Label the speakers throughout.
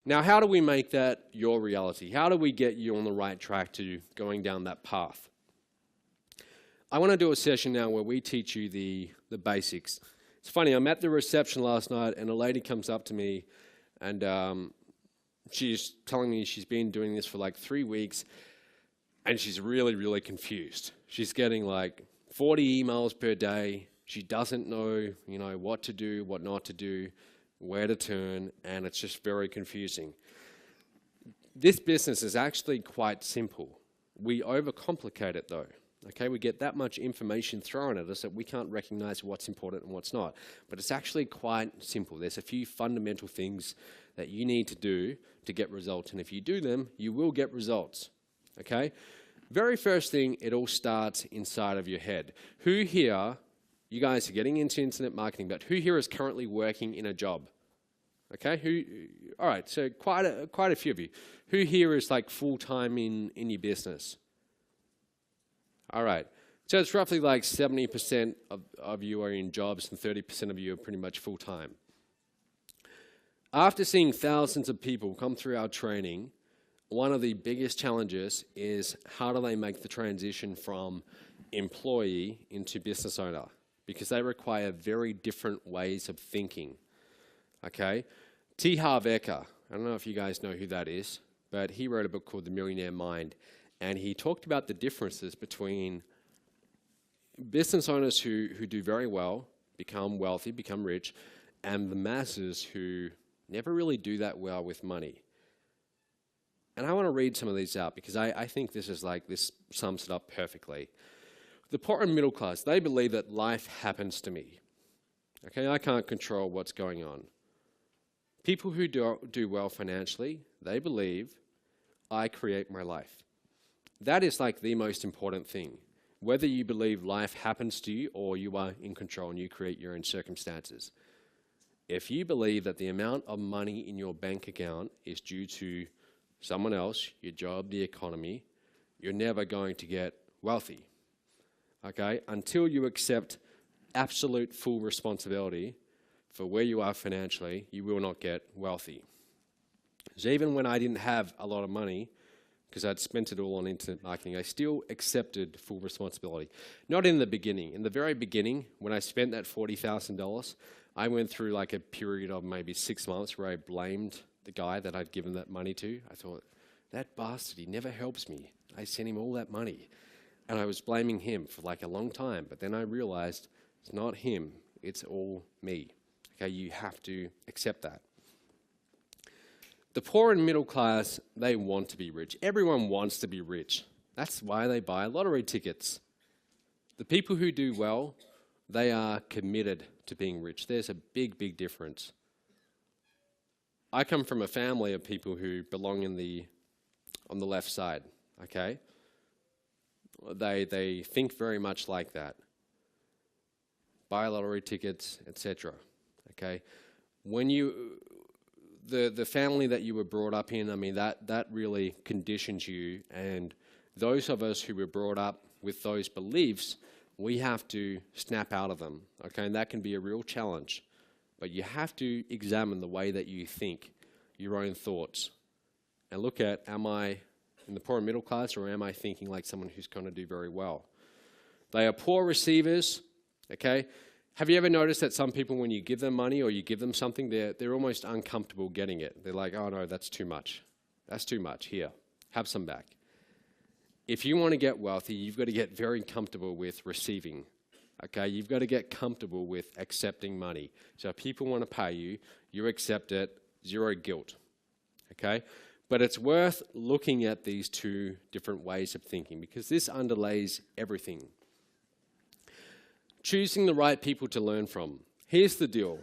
Speaker 1: Now, how do we make that your reality? How do we get you on the right track to going down that path? I want to do a session now where we teach you the basics. It's funny, I'm at the reception last night and a lady comes up to me and she's telling me she's been doing this for like 3 weeks and she's really, really confused. She's getting like 40 emails per day. She doesn't know, what to do, what not to do, where to turn, and it's just very confusing. This business is actually quite simple. We overcomplicate it though. Okay, we get that much information thrown at us that we can't recognize what's important and what's not. But it's actually quite simple. There's a few fundamental things that you need to do to get results. And if you do them, you will get results. Okay? Very first thing, it all starts inside of your head. Who here, you guys are getting into internet marketing, but who here is currently working in a job? Okay, all right, so quite a few of you. Who here is like full-time in your business? All right, so it's roughly like 70% of you are in jobs and 30% of you are pretty much full-time. After seeing thousands of people come through our training, one of the biggest challenges is how do they make the transition from employee into business owner? Because they require very different ways of thinking. Okay, tеасh, I don't know if you guys know who that is, but he wrote a book called The Millionaire Mind. And he talked about the differences between business owners who do very well, become wealthy, become rich, and the masses who never really do that well with money. And I want to read some of these out because I think this sums it up perfectly. The poor and middle class, they believe that life happens to me. Okay, I can't control what's going on. People who do well financially, they believe I create my life. That is like the most important thing. Whether you believe life happens to you or you are in control and you create your own circumstances. If you believe that the amount of money in your bank account is due to someone else, your job, the economy, you're never going to get wealthy. Okay? Until you accept absolute full responsibility for where you are financially, you will not get wealthy. So even when I didn't have a lot of money, because I'd spent it all on internet marketing, I still accepted full responsibility. Not in the beginning. In the very beginning, when I spent that $40,000, I went through like a period of maybe 6 months where I blamed the guy that I'd given that money to. I thought, that bastard, he never helps me. I sent him all that money. And I was blaming him for like a long time. But then I realized it's not him, it's all me. Okay, you have to accept that. The poor and middle class, they want to be rich. Everyone wants to be rich. That's why they buy lottery tickets. The people who do well, they are committed to being rich. There's a big, big difference. I come from a family of people who belong on the left side, okay? They think very much like that. Buy lottery tickets, etc. Okay? When the family that you were brought up in, I mean, that really conditions you. And those of us who were brought up with those beliefs, we have to snap out of them, okay? And that can be a real challenge. But you have to examine the way that you think, your own thoughts, and look at, am I in the poor and middle class, or am I thinking like someone who's going to do very well? They are poor receivers, okay? Have you ever noticed that some people, when you give them money or you give them something, they're almost uncomfortable getting it? They're like, oh no, that's too much. That's too much. Here, have some back. If you want to get wealthy, you've got to get very comfortable with receiving. Okay, you've got to get comfortable with accepting money. So if people want to pay you, you accept it, zero guilt. Okay, but it's worth looking at these two different ways of thinking because this underlays everything. Choosing the right people to learn from. Here's the deal.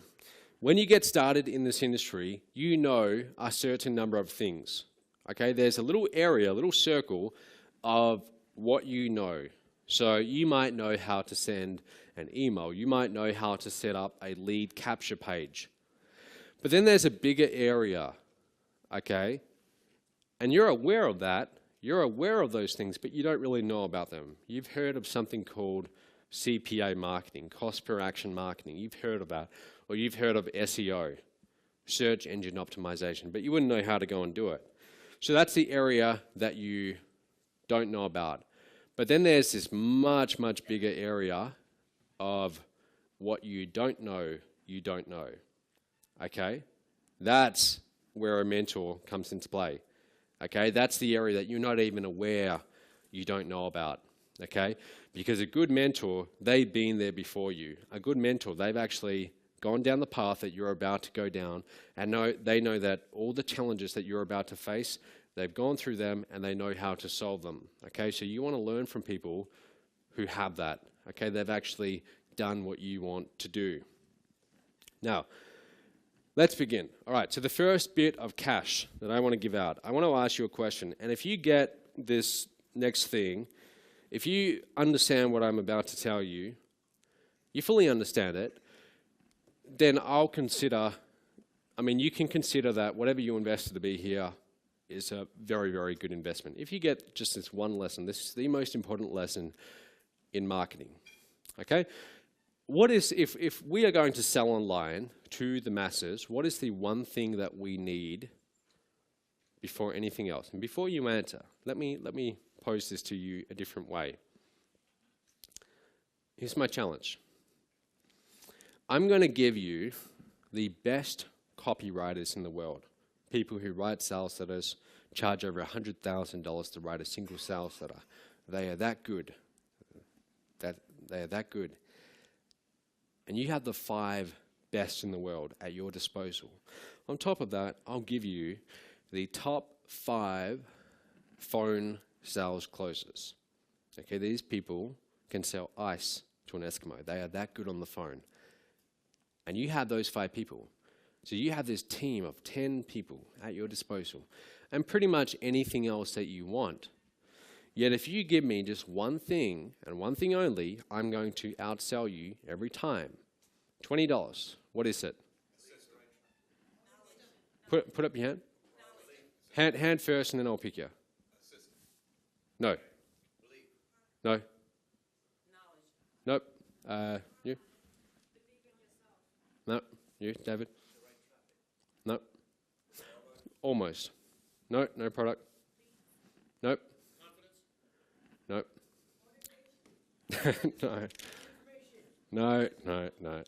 Speaker 1: When you get started in this industry, you know a certain number of things. Okay, there's a little area, a little circle of what you know. So you might know how to send an email. You might know how to set up a lead capture page. But then there's a bigger area, okay? And you're aware of that. You're aware of those things, but you don't really know about them. You've heard of something called CPA marketing, cost per action marketing. You've heard of that, or you've heard of SEO, search engine optimization, but you wouldn't know how to go and do it. So that's the area that you don't know about. But then there's this much, much bigger area of what you don't know, okay? That's where a mentor comes into play, okay? That's the area that you're not even aware you don't know about, okay? Because a good mentor, they've been there before you. A good mentor, they've actually gone down the path that you're about to go down, and they know that all the challenges that you're about to face, they've gone through them and they know how to solve them, okay? So you want to learn from people who have that, okay? They've actually done what you want to do. Now, let's begin. All right, so the first bit of cash that I want to give out, I want to ask you a question. And if you get this next thing, if you understand what I'm about to tell you, you fully understand it, then I'll consider, you can consider that whatever you invested to be here is a very, very good investment. If you get just this one lesson, this is the most important lesson in marketing, okay? What is, if we are going to sell online to the masses, what is the one thing that we need before anything else? And before you answer, let me pose this to you a different way. Here's my challenge. I'm going to give you the best copywriters in the world. People who write sales letters, charge over $100,000 to write a single sales letter. They are that good. They are that good. And you have the 5 best in the world at your disposal. On top of that, I'll give you the top 5 phone sales closers. Okay, these people can sell ice to an Eskimo. They are that good on the phone. And you have those 5 people. So you have this team of 10 people at your disposal, and pretty much anything else that you want. Yet if you give me just one thing, and one thing only, I'm going to outsell you every time. $20. What is it? Put up your hand. Hand first, and then I'll pick you. No. No. Nope. You? No. You, David? No. Almost. No, no product. Nope. Nope. No. No, no, no.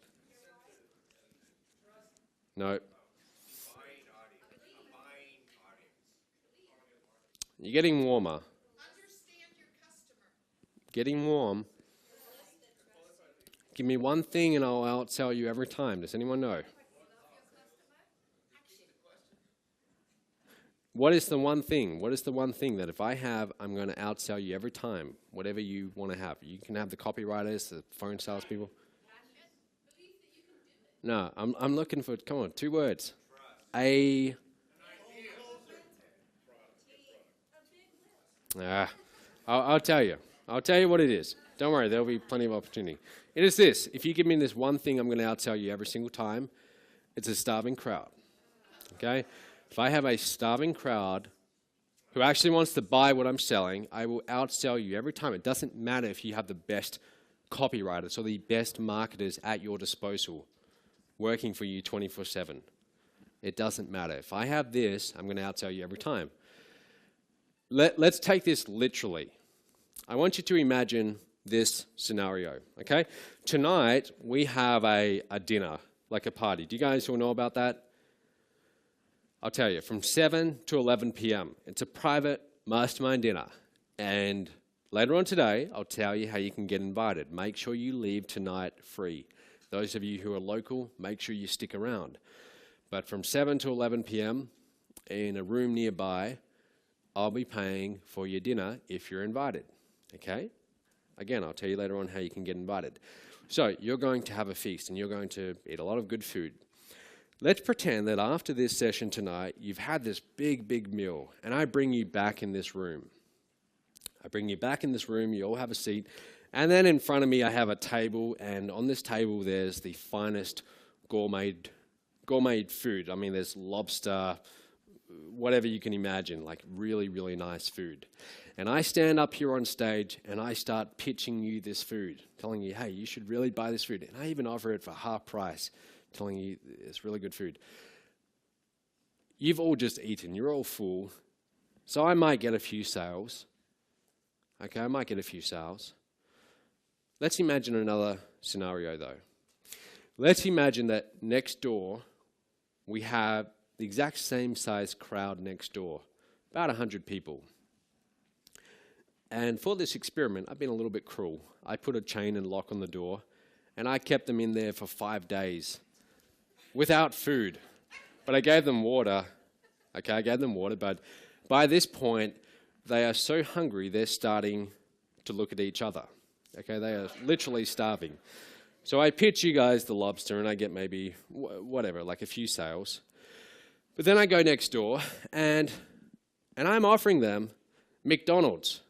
Speaker 1: No. You're getting warmer. Getting warm. Give me one thing and I'll outsell you every time. Does anyone know? What is the one thing? What is the one thing that if I have, I'm going to outsell you every time, whatever you want to have? You can have the copywriters, the phone salespeople. No, I'm looking for, come on, 2 words. I'll tell you. I'll tell you what it is. Don't worry, there'll be plenty of opportunity. It is this. If you give me this one thing I'm going to outsell you every single time, it's a starving crowd. Okay? If I have a starving crowd who actually wants to buy what I'm selling, I will outsell you every time. It doesn't matter if you have the best copywriters or the best marketers at your disposal working for you 24/7. It doesn't matter. If I have this, I'm going to outsell you every time. Let's take this literally. I want you to imagine this scenario, okay? Tonight, we have a dinner, like a party. Do you guys all know about that? I'll tell you, from 7 to 11 p.m. It's a private mastermind dinner. And later on today, I'll tell you how you can get invited. Make sure you leave tonight free. Those of you who are local, make sure you stick around. But from 7 to 11 p.m. in a room nearby, I'll be paying for your dinner if you're invited, okay? Again, I'll tell you later on how you can get invited. So you're going to have a feast and you're going to eat a lot of good food. Let's pretend that after this session tonight, you've had this big, big meal, and I bring you back in this room. I bring you back in this room, you all have a seat, and then in front of me I have a table, and on this table there's the finest gourmet food. I mean, there's lobster, whatever you can imagine, like really, really nice food. And I stand up here on stage and I start pitching you this food, telling you, hey, you should really buy this food. And I even offer it for half price, telling you it's really good food. you've all just eaten, you're all full. So I might get a few sales. Okay, I might get a few sales. Let's imagine another scenario though. Let's imagine that next door we have the exact same size crowd next door, about 100 people. And for this experiment, I've been a little bit cruel. I put a chain and lock on the door, and I kept them in there for 5 days without food. But I gave them water. Okay, I gave them water, but by this point, they are so hungry, they're starting to look at each other. Okay, they are literally starving. So I pitch you guys the lobster, and I get maybe, whatever, like a few sales. But then I go next door, and I'm offering them McDonald's.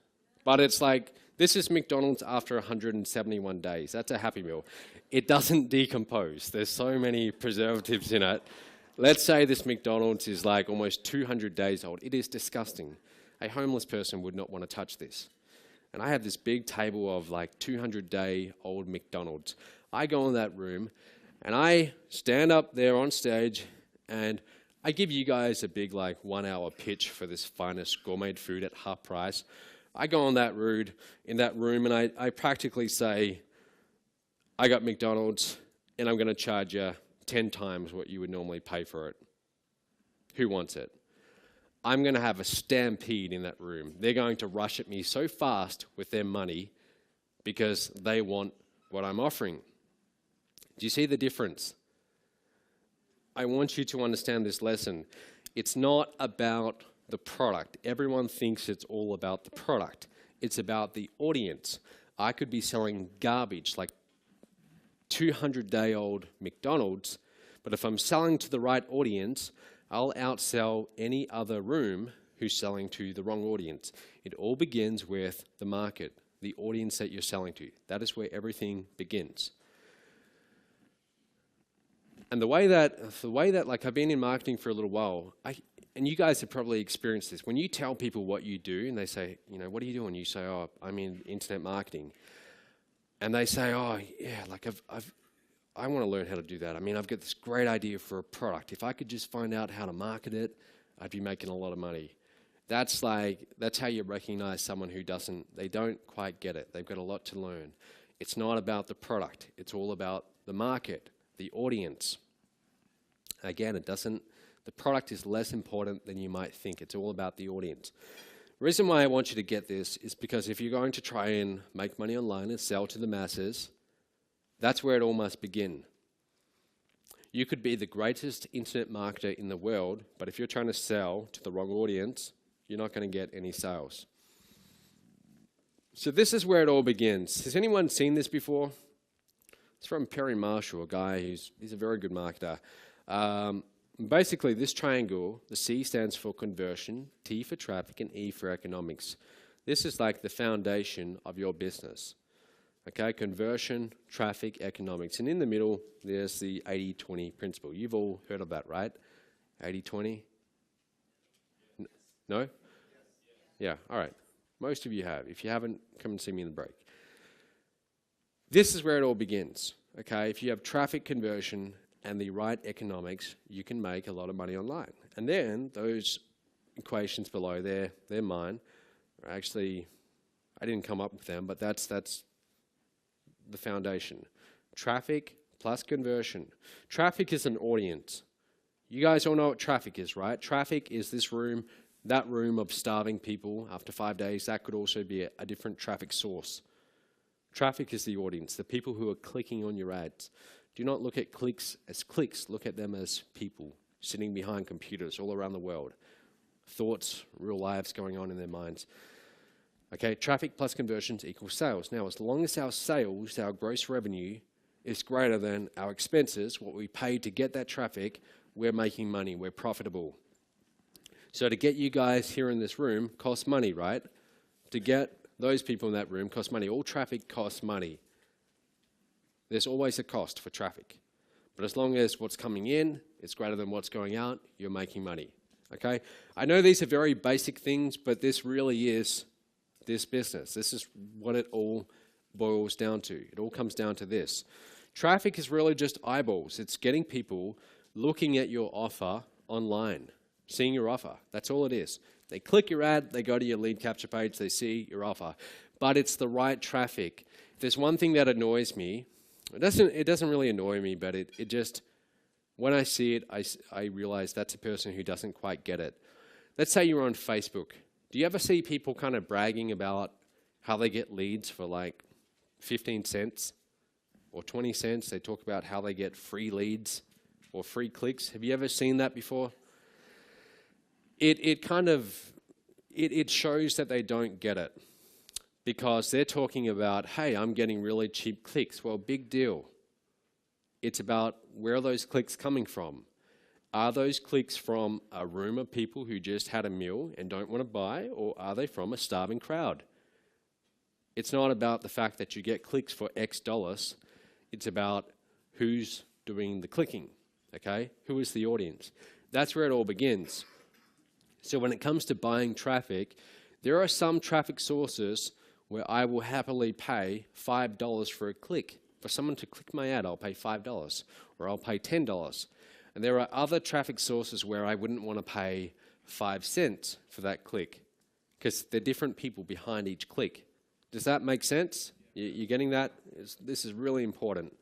Speaker 1: But it's like, this is McDonald's after 171 days. That's a Happy Meal. It doesn't decompose. There's so many preservatives in it. Let's say this McDonald's is like almost 200 days old. It is disgusting. A homeless person would not want to touch this. And I have this big table of like 200-day-old McDonald's. I go in that room, and I stand up there on stage, and I give you guys a big like 1-hour pitch for this finest gourmet food at half price. I go in that room, and I practically say, I got McDonald's, and I'm going to charge you 10 times what you would normally pay for it. Who wants it? I'm going to have a stampede in that room. They're going to rush at me so fast with their money because they want what I'm offering. Do you see the difference? I want you to understand this lesson. It's not about the product. Everyone thinks it's all about the product. It's about the audience. I could be selling garbage like 200-day-old McDonald's, but if I'm selling to the right audience, I'll outsell any other room who's selling to the wrong audience. It all begins with the market, the audience that you're selling to. That is where everything begins. And the way that like I've been in marketing for a little while, and you guys have probably experienced this. When you tell people what you do, and they say, you know, what are you doing? You say, oh, I'm in internet marketing. And they say, oh, yeah, like I want to learn how to do that. I mean, I've got this great idea for a product. If I could just find out how to market it, I'd be making a lot of money. That's how you recognize someone who they don't quite get it. They've got a lot to learn. It's not about the product. It's all about the market, the audience. Again, the product is less important than you might think. It's all about the audience. The reason why I want you to get this is because if you're going to try and make money online and sell to the masses, that's where it all must begin. You could be the greatest internet marketer in the world, but if you're trying to sell to the wrong audience, you're not going to get any sales. So this is where it all begins. Has anyone seen this before? It's from Perry Marshall, a guy he's a very good marketer. Basically, this triangle, the C stands for conversion, T for traffic, and E for economics. This is like the foundation of your business. Okay, conversion, traffic, economics. And in the middle, there's the 80-20 principle. You've all heard of that, right? 80-20? No? Yeah, all right. Most of you have. If you haven't, come and see me in the break. This is where it all begins. Okay, if you have traffic conversion and the right economics, you can make a lot of money online. And then those equations below there, they're mine. Actually, I didn't come up with them, but that's the foundation. Traffic plus conversion. Traffic is an audience. You guys all know what traffic is, right? Traffic is this room, that room of starving people after 5 days. That could also be a different traffic source. Traffic is the audience, the people who are clicking on your ads. Do not look at clicks as clicks. Look at them as people sitting behind computers all around the world. Thoughts, real lives going on in their minds. Okay, traffic plus conversions equals sales. Now, as long as our sales, our gross revenue, is greater than our expenses, what we pay to get that traffic, we're making money, we're profitable. So to get you guys here in this room costs money, right? To get those people in that room costs money. All traffic costs money. There's always a cost for traffic. But as long as what's coming in is greater than what's going out, you're making money. Okay? I know these are very basic things, but this really is this business. This is what it all boils down to. It all comes down to this. Traffic is really just eyeballs. It's getting people looking at your offer online. seeing your offer. That's all it is. They click your ad, they go to your lead capture page, they see your offer. But it's the right traffic. If there's one thing that annoys me, it doesn't really annoy me, but it just, when I see it, I realize that's a person who doesn't quite get it. Let's say you're on Facebook. Do you ever see people kind of bragging about how they get leads for like 15 cents or 20 cents? They talk about how they get free leads or free clicks. Have you ever seen that before? It shows that they don't get it, because they're talking about, hey, I'm getting really cheap clicks. Well, big deal. It's about, where are those clicks coming from? Are those clicks from a room of people who just had a meal and don't want to buy, or are they from a starving crowd? It's not about the fact that you get clicks for X dollars. It's about who's doing the clicking, okay? Who is the audience? That's where it all begins. So when it comes to buying traffic, there are some traffic sources where I will happily pay $5 for a click. For someone to click my ad, I'll pay $5, or I'll pay $10. And there are other traffic sources where I wouldn't want to pay 5 cents for that click, because they're different people behind each click. Does that make sense? You're getting that? This is really important.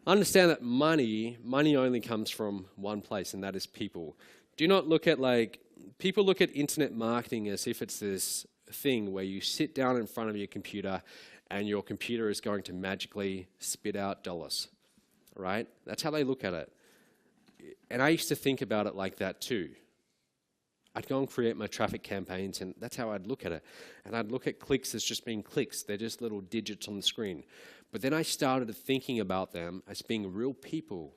Speaker 1: Understand that money only comes from one place, and that is people. Do not look at, like, people look at internet marketing as if it's this thing where you sit down in front of your computer and your computer is going to magically spit out dollars, right? That's how they look at it. And I used to think about it like that too. I'd go and create my traffic campaigns, and that's how I'd look at it. And I'd look at clicks as just being clicks. They're just little digits on the screen. But then I started thinking about them as being real people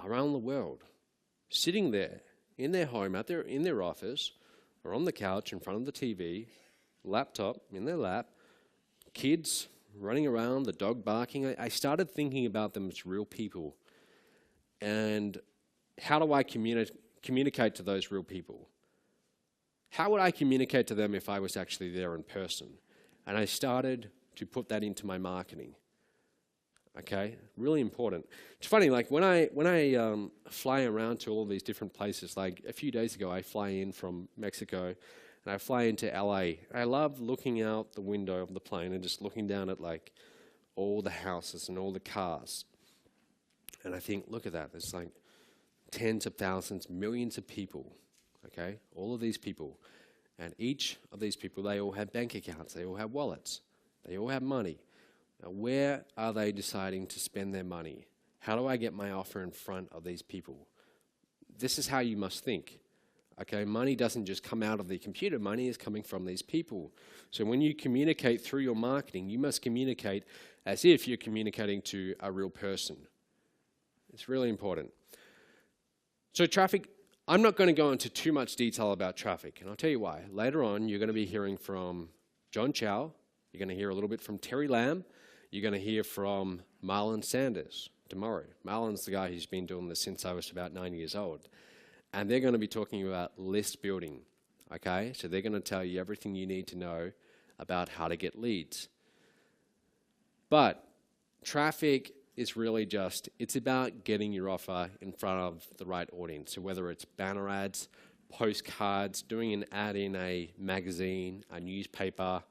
Speaker 1: around the world, sitting there in their home, out there in their office, or on the couch in front of the TV, laptop in their lap, kids running around, the dog barking. I started thinking about them as real people. And how do I communicate to those real people? How would I communicate to them if I was actually there in person? And I started to put that into my marketing. Okay, really important. It's funny, like when I fly around to all these different places, like a few days ago I fly in from Mexico and I fly into LA. I love looking out the window of the plane and just looking down at like all the houses and all the cars. And I think, look at that, there's like tens of thousands, millions of people, okay? All of these people. And each of these people, they all have bank accounts, they all have wallets, they all have money. Now, where are they deciding to spend their money? How do I get my offer in front of these people? This is how you must think. Okay, money doesn't just come out of the computer, money is coming from these people. So when you communicate through your marketing, you must communicate as if you're communicating to a real person. It's really important. So traffic, I'm not going to go into too much detail about traffic, and I'll tell you why. Later on, you're going to be hearing from John Chow, you're going to hear a little bit from Terry Lamb, you're going to hear from Marlon Sanders tomorrow. Marlon's the guy who's been doing this since I was about 9 years old. And they're going to be talking about list building, okay? So they're going to tell you everything you need to know about how to get leads. But traffic is really just, it's about getting your offer in front of the right audience. So whether it's banner ads, postcards, doing an ad in a magazine, a newspaper,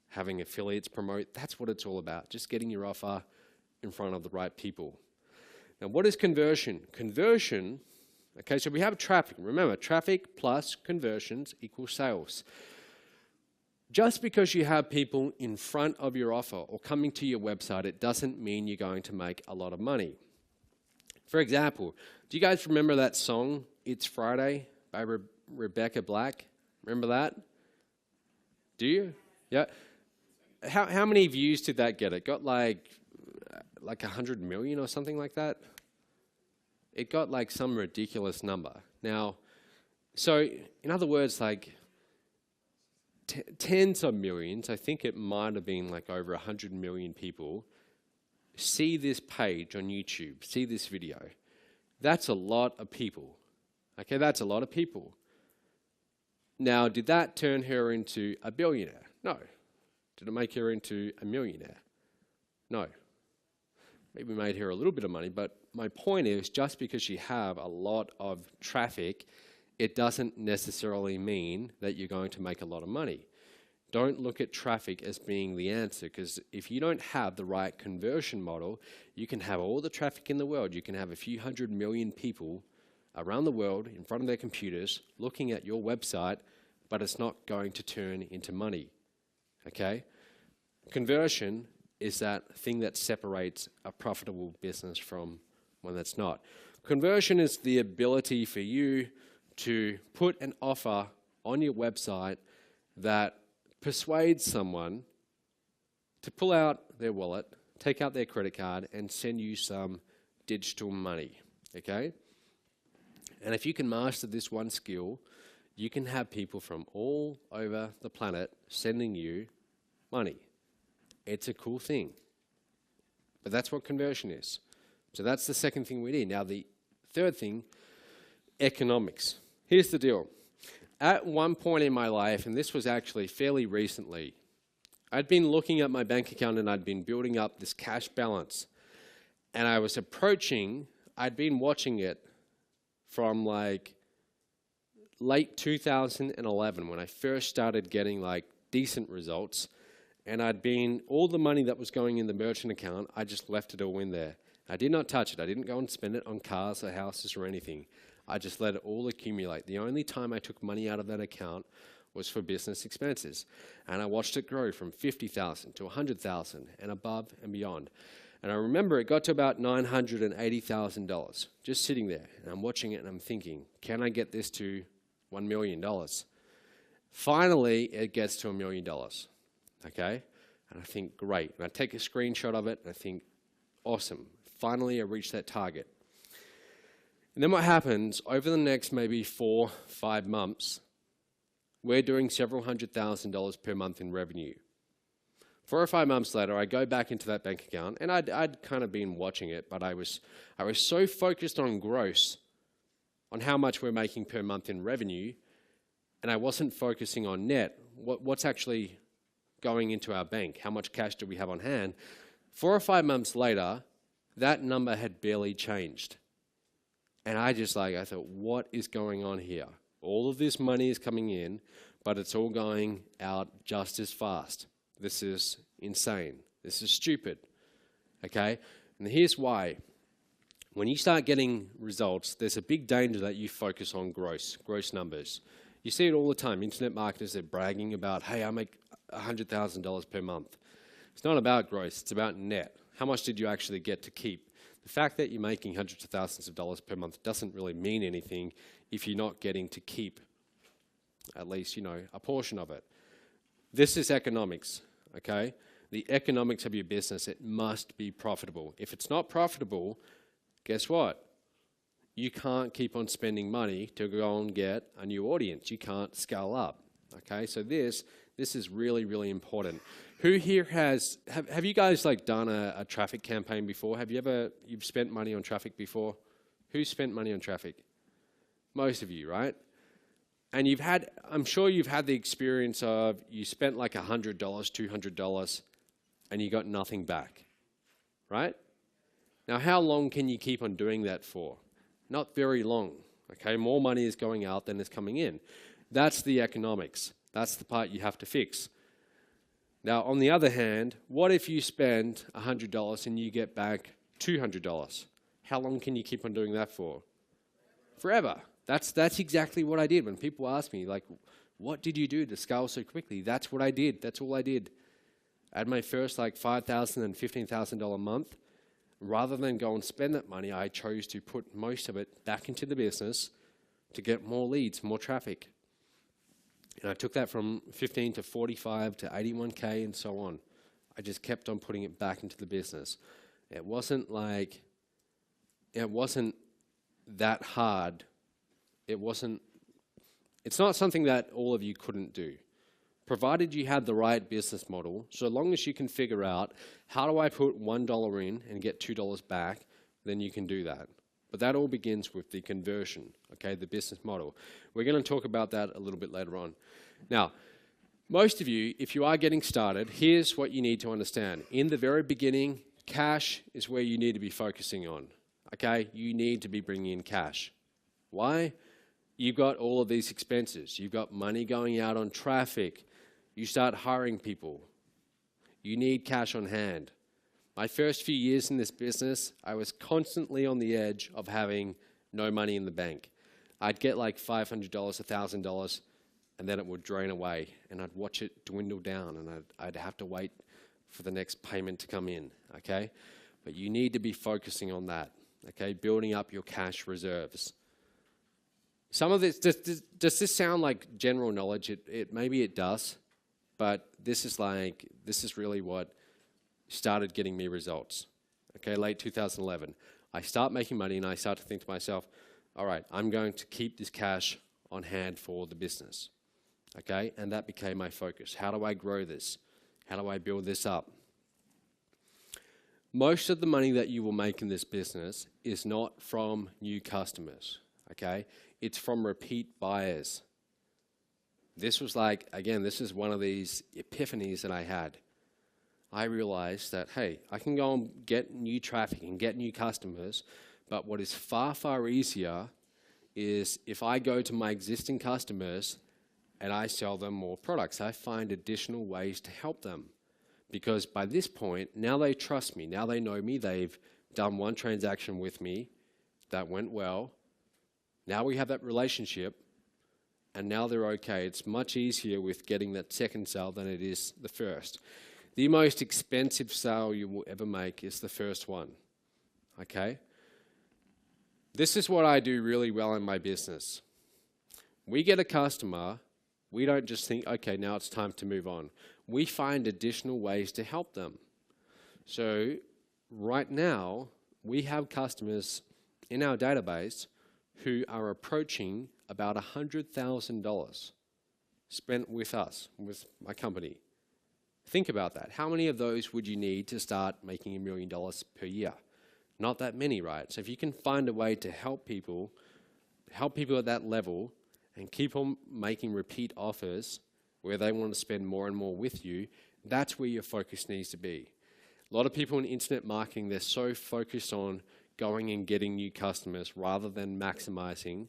Speaker 1: having affiliates promote, that's what it's all about, just getting your offer in front of the right people. Now, what is conversion? Conversion, okay, so we have traffic. Remember, traffic plus conversions equals sales. Just because you have people in front of your offer or coming to your website, it doesn't mean you're going to make a lot of money. For example, do you guys remember that song, It's Friday, by Rebecca Black? Remember that? Do you? Yeah. How many views did that get? It got like 100 million or something like that. It got like some ridiculous number. Now, so in other words, like tens of millions, I think it might have been like over 100 million people see this page on YouTube, see this video. That's a lot of people. Okay, that's a lot of people. Now, did that turn her into a billionaire? No. Did it make her into a millionaire? No. Maybe made her a little bit of money, but my point is, just because you have a lot of traffic, it doesn't necessarily mean that you're going to make a lot of money. Don't look at traffic as being the answer, because if you don't have the right conversion model, you can have all the traffic in the world. You can have a few 100 million people around the world in front of their computers looking at your website, but it's not going to turn into money, okay? Conversion is that thing that separates a profitable business from one that's not. Conversion is the ability for you to put an offer on your website that persuades someone to pull out their wallet, take out their credit card, and send you some digital money, okay? And if you can master this one skill, you can have people from all over the planet sending you money. It's a cool thing. But that's what conversion is. So that's the second thing we need. Now the third thing, economics. Here's the deal. At one point in my life, and this was actually fairly recently, I'd been looking at my bank account and I'd been building up this cash balance. And I was approaching, I'd been watching it from like late 2011 when I first started getting like decent results. And all the money that was going in the merchant account, I just left it all in there. I did not touch it. I didn't go and spend it on cars or houses or anything. I just let it all accumulate. The only time I took money out of that account was for business expenses. And I watched it grow from 50,000 to 100,000 and above and beyond. And I remember it got to about $980,000 just sitting there. And I'm watching it and I'm thinking, can I get this to $1 million? Finally, it gets to $1 million. Okay? And I think, great. And I take a screenshot of it and I think, awesome. Finally, I reached that target. And then what happens, over the next maybe 4-5 months, we're doing several $100,000 per month in revenue. 4 or 5 months later, I go back into that bank account, and I'd kind of been watching it, but I was so focused on gross, on how much we're making per month in revenue, and I wasn't focusing on net, what's actually going into our bank, how much cash do we have on hand. 4 or 5 months later, that number had barely changed. And I thought, what is going on here? All of this money is coming in, but it's all going out just as fast. This is insane. This is stupid, okay? And here's why. When you start getting results, there's a big danger that you focus on gross numbers. You see it all the time. Internet marketers are bragging about, hey, I make $100,000 per month. It's not about gross, it's about net. How much did you actually get to keep? The fact that you're making hundreds of thousands of dollars per month doesn't really mean anything if you're not getting to keep at least, a portion of it. This is economics, okay? The economics of your business, it must be profitable. If it's not profitable, guess what? You can't keep on spending money to go and get a new audience. You can't scale up, okay? So this is really, really important. Who here have you guys done a traffic campaign before? You've spent money on traffic before? Who's spent money on traffic? Most of you, right? And I'm sure you've had the experience of you spent like $100, $200, and you got nothing back, right? Now, how long can you keep on doing that for? Not very long, okay? More money is going out than is coming in. That's the economics. That's the part you have to fix. Now, on the other hand, what if you spend $100 and you get back $200? How long can you keep on doing that for? Forever. That's exactly what I did. When people ask me, what did you do to scale so quickly? That's what I did. That's all I did. I had my first $5,000 and $15,000 a month. Rather than go and spend that money, I chose to put most of it back into the business to get more leads, more traffic. And I took that from 15 to 45 to 81K and so on. I just kept on putting it back into the business. It wasn't that hard. It's not something that all of you couldn't do. Provided you had the right business model, so long as you can figure out, how do I put $1 in and get $2 back, then you can do that. But that all begins with the conversion, okay, the business model. We're going to talk about that a little bit later on. Now, most of you, if you are getting started, here's what you need to understand. In the very beginning, cash is where you need to be focusing on, okay? You need to be bringing in cash. Why? you've got all of these expenses. You've got money going out on traffic. You start hiring people. You need cash on hand. My first few years in this business, I was constantly on the edge of having no money in the bank. I'd get like $500, $1,000, and then it would drain away, and I'd watch it dwindle down, and I'd have to wait for the next payment to come in, okay? But you need to be focusing on that, okay? Building up your cash reserves. Some of this, does this sound like general knowledge? Maybe it does, but this is really what started getting me results, okay? Late 2011. I start making money, and I start to think to myself, all right, I'm going to keep this cash on hand for the business, okay? And that became my focus. How do I grow this? How do I build this up? Most of the money that you will make in this business is not from new customers, okay? It's from repeat buyers. This was like, again, this is one of these epiphanies that I had. I realized that, hey, I can go and get new traffic and get new customers, but what is far, far easier is if I go to my existing customers and I sell them more products. I find additional ways to help them. Because by this point, now they trust me, now they know me, they've done one transaction with me that went well. Now we have that relationship, and now they're okay. It's much easier with getting that second sale than it is the first. The most expensive sale you will ever make is the first one, okay? This is what I do really well in my business. We get a customer, we don't just think, okay, now it's time to move on. We find additional ways to help them. So right now, we have customers in our database who are approaching about $100,000 spent with us, with my company. Think about that. How many of those would you need to start making $1 million per year? Not that many, right? So if you can find a way to help people at that level and keep on making repeat offers where they want to spend more and more with you, that's where your focus needs to be. A lot of people in internet marketing, they're so focused on going and getting new customers rather than maximizing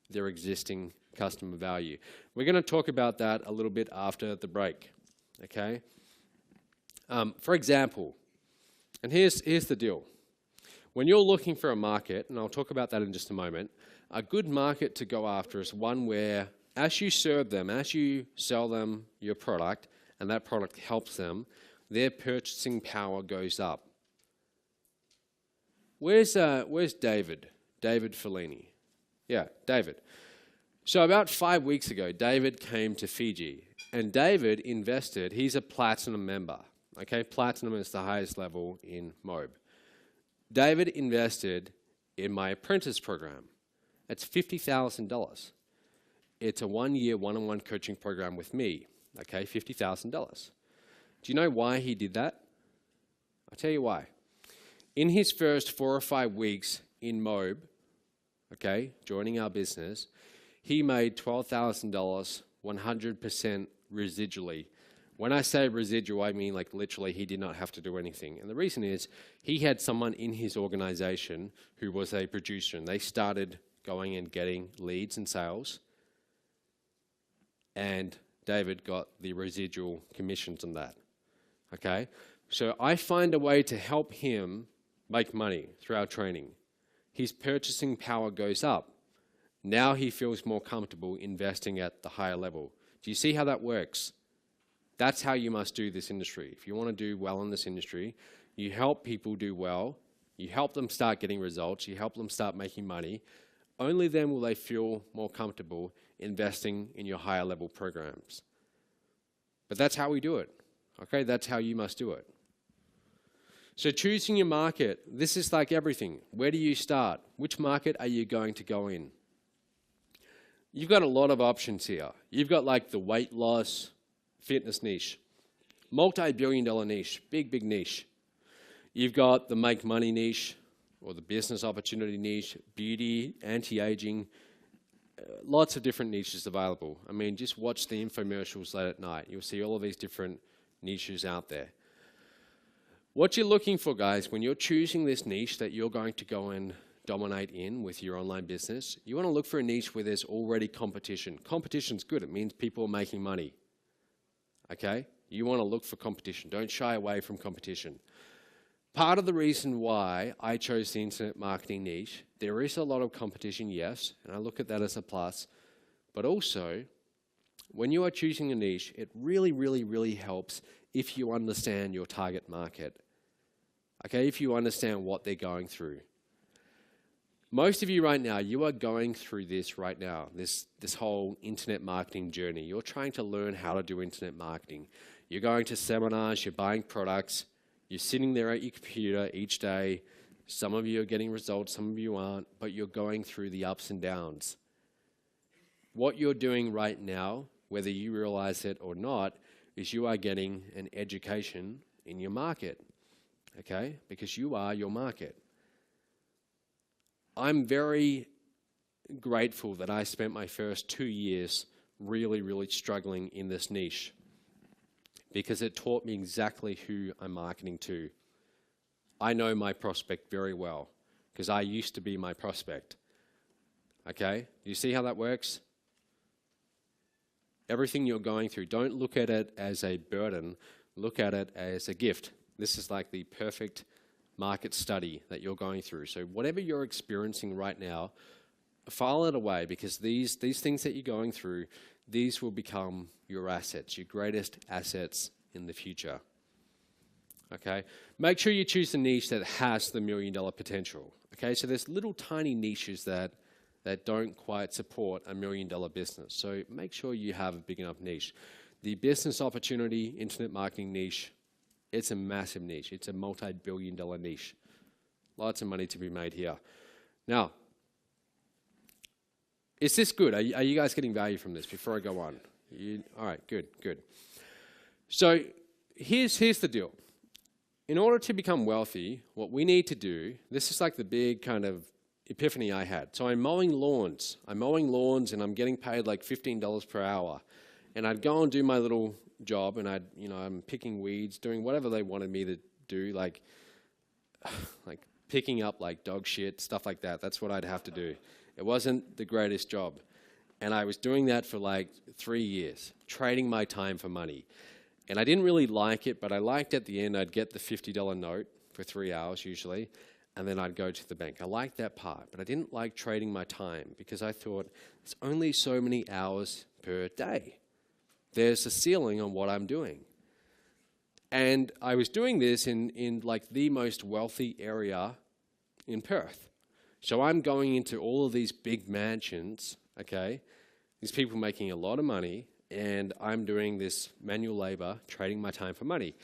Speaker 1: their existing customer value. We're going to talk about that a little bit after the break, okay? For example, and here's the deal. When you're looking for a market, and I'll talk about that in just a moment, a good market to go after is one where as you serve them, as you sell them your product, and that product helps them, their purchasing power goes up. Where's David? David Fellini. Yeah, David. So about 5 weeks ago, David came to Fiji, and David invested, he's a platinum member. Okay, platinum is the highest level in Mobe. David invested in my apprentice program. It's $50,000. It's a 1-year one-on-one coaching program with me. Okay, $50,000. Do you know why he did that? I'll tell you why. In his first 4 or 5 weeks in Mobe, okay, joining our business, he made $12,000 100% residually. When I say residual, I mean like literally he did not have to do anything. And the reason is he had someone in his organization who was a producer, and they started going and getting leads and sales, and David got the residual commissions on that. Okay? So I find a way to help him make money through our training. His purchasing power goes up. Now he feels more comfortable investing at the higher level. Do you see how that works? That's how you must do this industry. If you want to do well in this industry, you help people do well, you help them start getting results, you help them start making money. Only then will they feel more comfortable investing in your higher level programs. But that's how we do it. Okay, that's how you must do it. So choosing your market, this is like everything. Where do you start? Which market are you going to go in? You've got a lot of options here. You've got like the weight loss, fitness niche, multi-billion-dollar niche, big niche. You've got the make money niche or the business opportunity niche, beauty, anti-aging, lots of different niches available. I mean, just watch the infomercials late at night. You'll see all of these different niches out there. What you're looking for, guys, when you're choosing this niche that you're going to go and dominate in with your online business, you want to look for a niche where there's already competition. Competition's good. It means people are making money. Okay? You want to look for competition. Don't shy away from competition. Part of the reason why I chose the internet marketing niche, there is a lot of competition, yes, and I look at that as a plus, but also, when you are choosing a niche, it really, really, really helps if you understand your target market. Okay, if you understand what they're going through. Most of you right now, you are going through this right now, this whole internet marketing journey. You're trying to learn how to do internet marketing. You're going to seminars, you're buying products, you're sitting there at your computer each day. Some of you are getting results, some of you aren't, but you're going through the ups and downs. What you're doing right now, whether you realize it or not, is you are getting an education in your market, okay? Because you are your market. I'm very grateful that I spent my first 2 years really, really struggling in this niche, because it taught me exactly who I'm marketing to. I know my prospect very well, because I used to be my prospect. Okay? You see how that works? Everything you're going through, don't look at it as a burden, look at it as a gift. This is like the perfect market study that you're going through. So whatever you're experiencing right now, file it away, because these things that you're going through, these will become your assets, your greatest assets in the future. Okay? Make sure you choose a niche that has the $1 million potential. Okay? So there's little tiny niches that don't quite support a $1 million business. So make sure you have a big enough niche. The business opportunity, internet marketing niche, it's a massive niche. It's a multi-billion-dollar niche. Lots of money to be made here. Now, is this good? Are you guys getting value from this before I go on? All right, good. So here's the deal. In order to become wealthy, what we need to do, this is like the big kind of epiphany I had. So I'm mowing lawns. And I'm getting paid like $15 per hour. And I'd go and do my little job, and I'm picking weeds, doing whatever they wanted me to do, like picking up like dog shit, stuff like that. That's what I'd have to do. It wasn't the greatest job. And I was doing that for like 3 years, trading my time for money. And I didn't really like it, but I liked at the end I'd get the $50 note for 3 hours usually, and then I'd go to the bank. I liked that part, but I didn't like trading my time, because I thought it's only so many hours per day. There's a ceiling on what I'm doing. And I was doing this in like the most wealthy area in Perth. So I'm going into all of these big mansions, okay? These people making a lot of money, and I'm doing this manual labor, trading my time for money.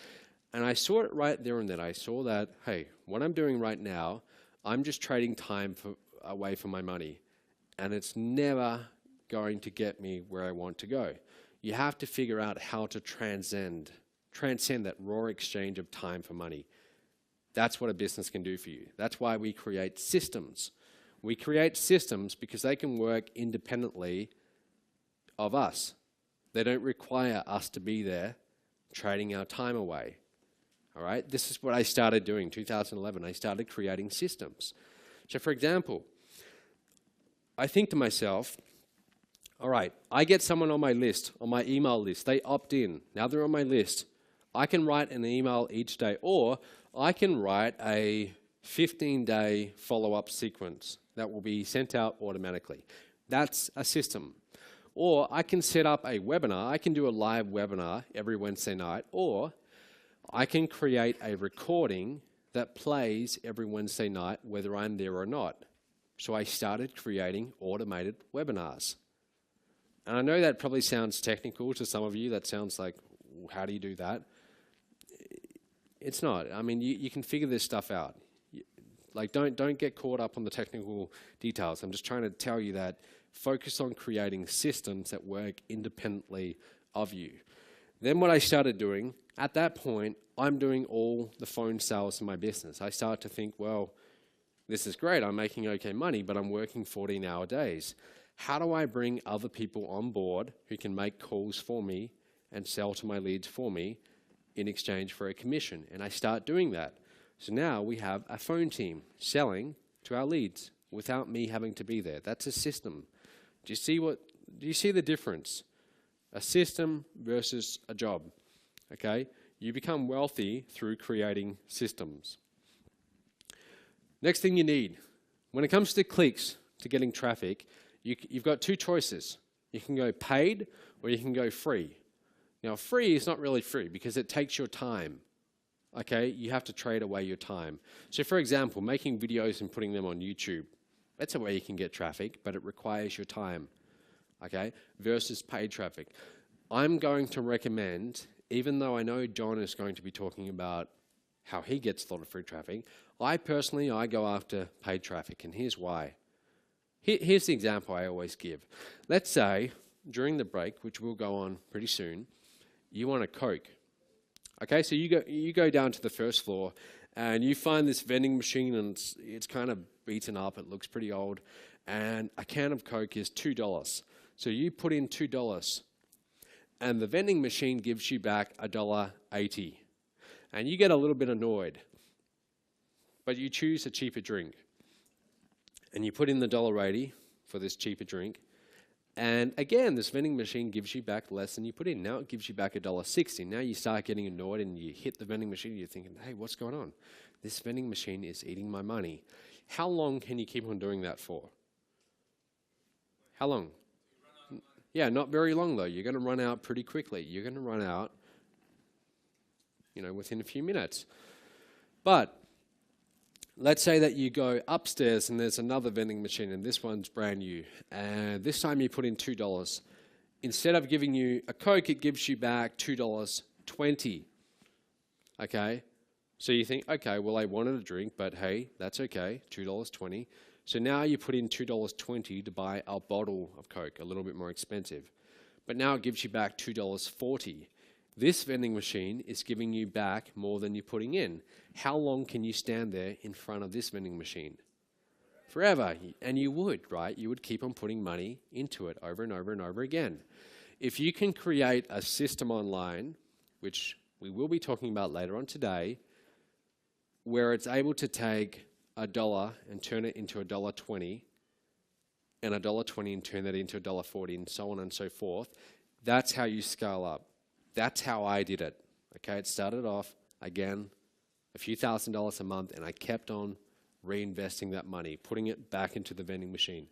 Speaker 1: And I saw it right there and then. I saw that, hey, what I'm doing right now, I'm just trading time away from my money. And it's never going to get me where I want to go. You have to figure out how to transcend that raw exchange of time for money. That's what a business can do for you. That's why we create systems. We create systems because they can work independently of us. They don't require us to be there trading our time away. All right? This is what I started doing in 2011. I started creating systems. So for example, I think to myself, all right, I get someone on my list, on my email list. They opt in. Now they're on my list. I can write an email each day, or I can write a 15-day follow-up sequence that will be sent out automatically. That's a system. Or I can set up a webinar. I can do a live webinar every Wednesday night, or I can create a recording that plays every Wednesday night, whether I'm there or not. So I started creating automated webinars. And I know that probably sounds technical to some of you. That sounds like, how do you do that? It's not. I mean, you can figure this stuff out. Like, don't get caught up on the technical details. I'm just trying to tell you that focus on creating systems that work independently of you. Then what I started doing, at that point, I'm doing all the phone sales in my business. I start to think, well, this is great. I'm making okay money, but I'm working 14-hour days. How do I bring other people on board who can make calls for me and sell to my leads for me in exchange for a commission? And I start doing that. So now we have a phone team selling to our leads without me having to be there. That's a system. Do you see the difference? A system versus a job. Okay? You become wealthy through creating systems. Next thing you need, when it comes to clicks, to getting traffic, you've got two choices. You can go paid or you can go free. Now, free is not really free because it takes your time. Okay? You have to trade away your time. So, for example, making videos and putting them on YouTube, that's a way you can get traffic, but it requires your time. Okay? Versus paid traffic. I'm going to recommend, even though I know John is going to be talking about how he gets a lot of free traffic, I go after paid traffic, and here's why. Here's the example I always give. Let's say, during the break, which will go on pretty soon, you want a Coke. Okay, so you go down to the first floor, and you find this vending machine, and it's kind of beaten up, it looks pretty old, and a can of Coke is $2. So you put in $2, and the vending machine gives you back $1.80. And you get a little bit annoyed, but you choose a cheaper drink. And you put in the $1.80 for this cheaper drink. And again, this vending machine gives you back less than you put in. Now it gives you back $1.60. Now you start getting annoyed and you hit the vending machine and you're thinking, hey, what's going on? This vending machine is eating my money. How long can you keep on doing that for? How long? Yeah, not very long though. You're going to run out pretty quickly. You're going to run out, within a few minutes. But let's say that you go upstairs and there's another vending machine and this one's brand new. And this time you put in $2. Instead of giving you a Coke, it gives you back $2.20. Okay? So you think, okay, well, I wanted a drink, but hey, that's okay, $2.20. So now you put in $2.20 to buy a bottle of Coke, a little bit more expensive. But now it gives you back $2.40. This vending machine is giving you back more than you're putting in. How long can you stand there in front of this vending machine? Forever. And you would, right? You would keep on putting money into it over and over and over again. If you can create a system online, which we will be talking about later on today, where it's able to take $1 and turn it into $1.20, and $1.20 and turn that into $1.40, and so on and so forth, that's how you scale up. That's how I did it. Okay, it started off, again, a few $1,000s a month, and I kept on reinvesting that money, putting it back into the vending machine.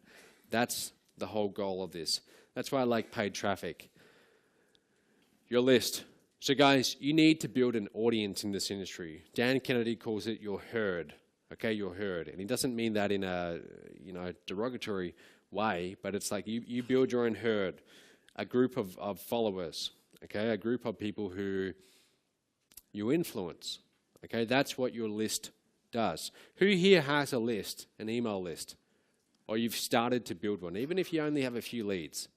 Speaker 1: That's the whole goal of this. That's why I like paid traffic. Your list. So guys, you need to build an audience in this industry. Dan Kennedy calls it your herd. Okay, your herd. And he doesn't mean that in a derogatory way, but it's like you build your own herd, a group of followers. Okay, a group of people who you influence. Okay, that's what your list does. Who here has a list, an email list? Or you've started to build one, even if you only have a few leads?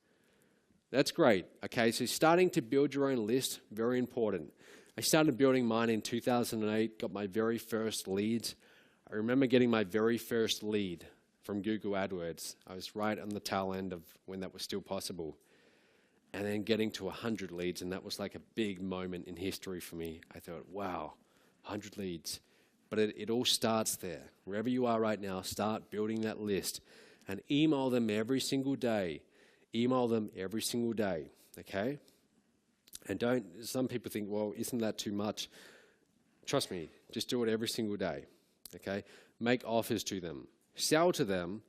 Speaker 1: That's great. Okay, so starting to build your own list, very important. I started building mine in 2008, got my very first leads. I remember getting my very first lead from Google AdWords. I was right on the tail end of when that was still possible. And then getting to 100 leads, and that was like a big moment in history for me. I thought, wow, 100 leads. But it all starts there. Wherever you are right now, start building that list and email them every single day. Email them every single day, okay? And some people think, well, isn't that too much? Trust me, just do it every single day, okay? Make offers to them. Sell to them,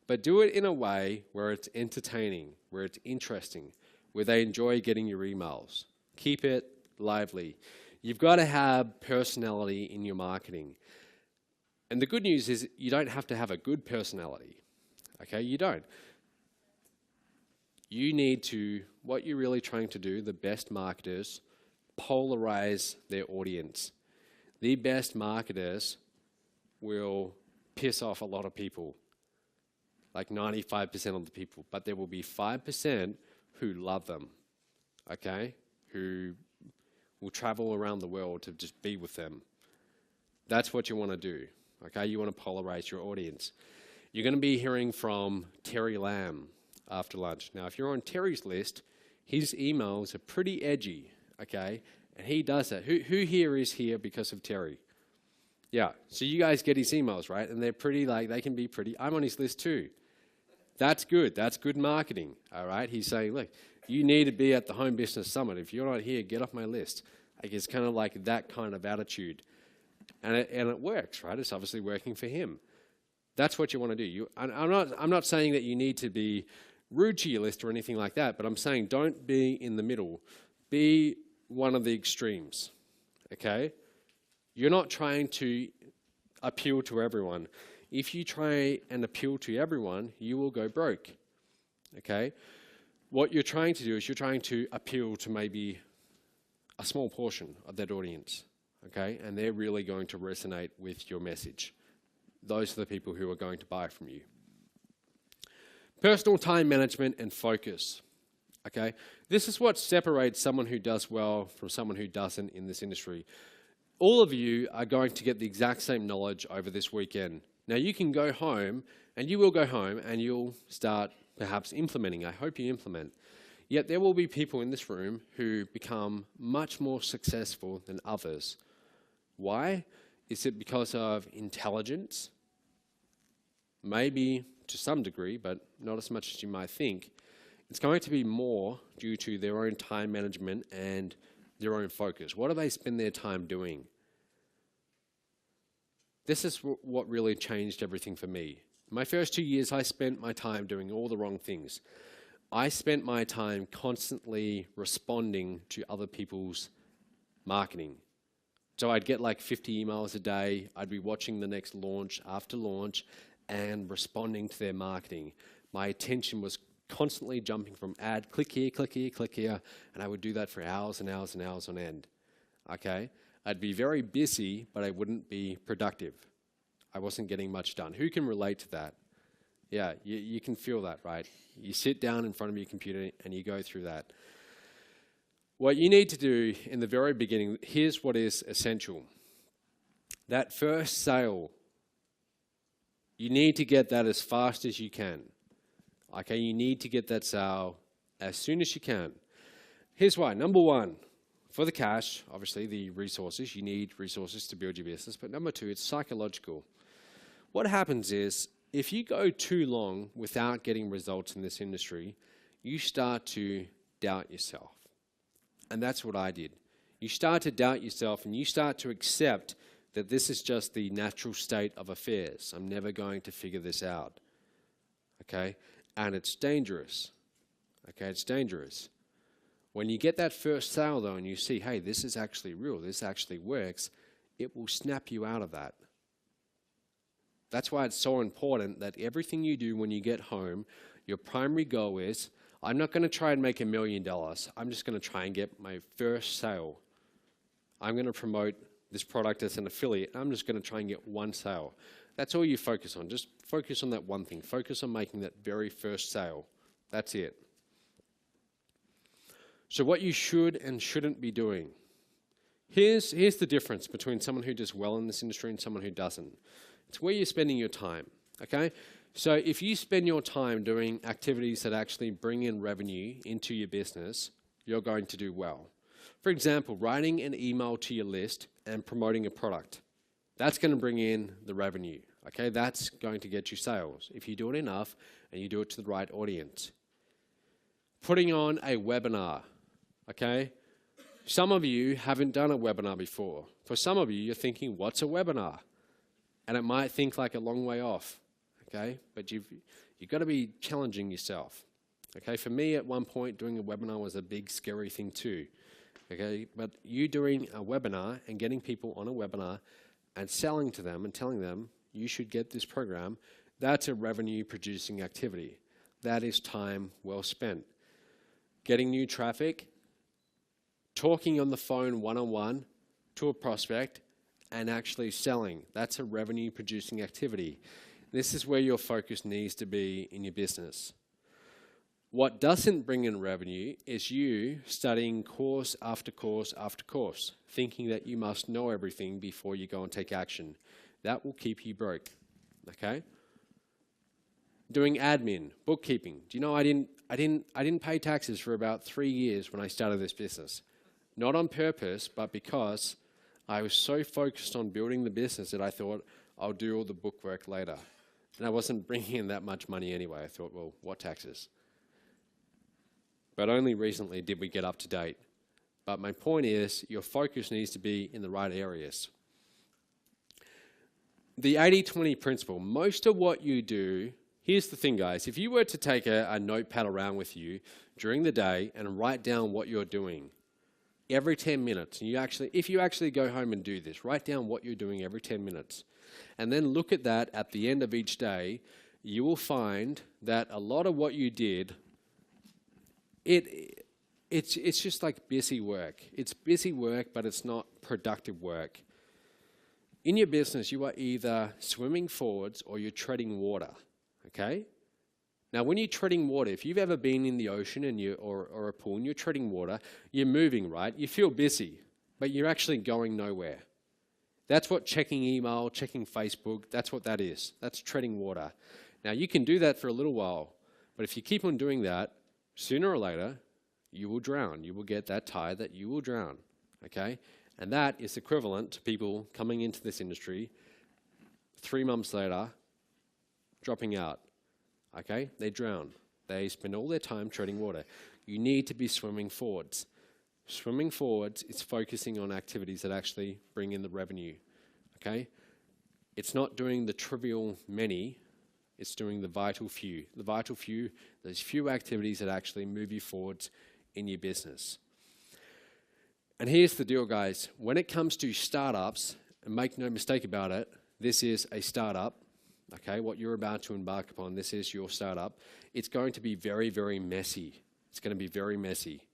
Speaker 1: but do it in a way where it's entertaining, where it's interesting, where they enjoy getting your emails. Keep it lively. You've got to have personality in your marketing. And the good news is you don't have to have a good personality. Okay, you don't. You need to, what you're really trying to do, the best marketers, polarize their audience. The best marketers will piss off a lot of people, like 95% of the people, but there will be 5% who love them, okay? Who will travel around the world to just be with them. That's what you want to do, okay? You want to polarize your audience. You're going to be hearing from Terry Lamb after lunch. Now, if you're on Terry's list, his emails are pretty edgy, okay? And he does that. Who here is here because of Terry? Yeah, so you guys get his emails, right? And they're pretty, like, they can be pretty, I'm on his list too. That's good. That's good marketing, all right? He's saying, look, you need to be at the Home Business Summit. If you're not here, get off my list. Like, it's kind of like that kind of attitude. And it works, right? It's obviously working for him. That's what you want to do. I'm not saying that you need to be rude to your list or anything like that, but I'm saying don't be in the middle. Be one of the extremes, okay? You're not trying to appeal to everyone. If you try and appeal to everyone, you will go broke, okay? What you're trying to do is you're trying to appeal to maybe a small portion of that audience, okay? And they're really going to resonate with your message. Those are the people who are going to buy from you. Personal time management and focus, okay? This is what separates someone who does well from someone who doesn't in this industry. All of you are going to get the exact same knowledge over this weekend. Now you can go home, and you will go home, and you'll start perhaps implementing. I hope you implement. Yet there will be people in this room who become much more successful than others. Why? Is it because of intelligence? Maybe to some degree, but not as much as you might think. It's going to be more due to their own time management and their own focus. What do they spend their time doing? This is what really changed everything for me. My first 2 years, I spent my time doing all the wrong things. I spent my time constantly responding to other people's marketing. So I'd get like 50 emails a day. I'd be watching the next launch after launch and responding to their marketing. My attention was constantly jumping from ad, click here, click here, click here, and I would do that for hours and hours and hours on end, okay? I'd be very busy, but I wouldn't be productive. I wasn't getting much done. Who can relate to that? Yeah, you can feel that, right? You sit down in front of your computer and you go through that. What you need to do in the very beginning, here's what is essential. That first sale, you need to get that as fast as you can. Okay, you need to get that sale as soon as you can. Here's why. Number one, for the cash, obviously the resources, you need resources to build your business. But number two, it's psychological. What happens is, if you go too long without getting results in this industry, you start to doubt yourself. And that's what I did. You start to doubt yourself and you start to accept that this is just the natural state of affairs. I'm never going to figure this out. Okay? And it's dangerous. Okay, it's dangerous. When you get that first sale though and you see, hey, this is actually real, this actually works, it will snap you out of that. That's why it's so important that everything you do when you get home, your primary goal is, I'm not going to try and make $1 million. I'm just going to try and get my first sale. I'm going to promote this product as an affiliate. I'm just going to try and get one sale. That's all you focus on. Just focus on that one thing. Focus on making that very first sale. That's it. So what you should and shouldn't be doing. Here's the difference between someone who does well in this industry and someone who doesn't. It's where you're spending your time, okay? So if you spend your time doing activities that actually bring in revenue into your business, you're going to do well. For example, writing an email to your list and promoting a product. That's going to bring in the revenue, okay? That's going to get you sales if you do it enough and you do it to the right audience. Putting on a webinar, okay? Some of you haven't done a webinar before. For some of you, you're thinking, what's a webinar? And it might think like a long way off, okay? But you've got to be challenging yourself, okay? For me, at one point, doing a webinar was a big, scary thing too, okay? But you doing a webinar and getting people on a webinar and selling to them and telling them, you should get this program, that's a revenue-producing activity. That is time well spent. Getting new traffic, talking on the phone one-on-one to a prospect, and actually selling. That's a revenue-producing activity. This is where your focus needs to be in your business. What doesn't bring in revenue is you studying course after course after course, thinking that you must know everything before you go and take action. That will keep you broke, okay? Doing admin, bookkeeping. Do you know I didn't pay taxes for about 3 years when I started this business. Not on purpose, but because I was so focused on building the business that I thought I'll do all the bookwork later. And I wasn't bringing in that much money anyway. I thought, well, what taxes? But only recently did we get up to date. But my point is, your focus needs to be in the right areas. The 80-20 principle, most of what you do, here's the thing, guys. If you were to take a notepad around with you during the day and write down what you're doing every 10 minutes, and if you actually go home and do this, write down what you're doing every 10 minutes, and then look at that at the end of each day, you will find that a lot of what you did, it's just like busy work. It's busy work, but it's not productive work. In your business, you are either swimming forwards or you're treading water, okay? Now, when you're treading water, if you've ever been in the ocean or a pool and you're treading water, you're moving, right? You feel busy, but you're actually going nowhere. That's what checking email, checking Facebook, that's what that is. That's treading water. Now, you can do that for a little while, but if you keep on doing that, sooner or later, you will drown. You will get that tide that you will drown, okay? And that is equivalent to people coming into this industry 3 months later, dropping out, okay? They drown. They spend all their time treading water. You need to be swimming forwards. Swimming forwards is focusing on activities that actually bring in the revenue, okay? It's not doing the trivial many, it's doing the vital few. The vital few, those few activities that actually move you forwards in your business. And here's the deal, guys. When it comes to startups, and make no mistake about it, this is a startup, okay? What you're about to embark upon, this is your startup. It's going to be very, very messy. It's going to be very messy.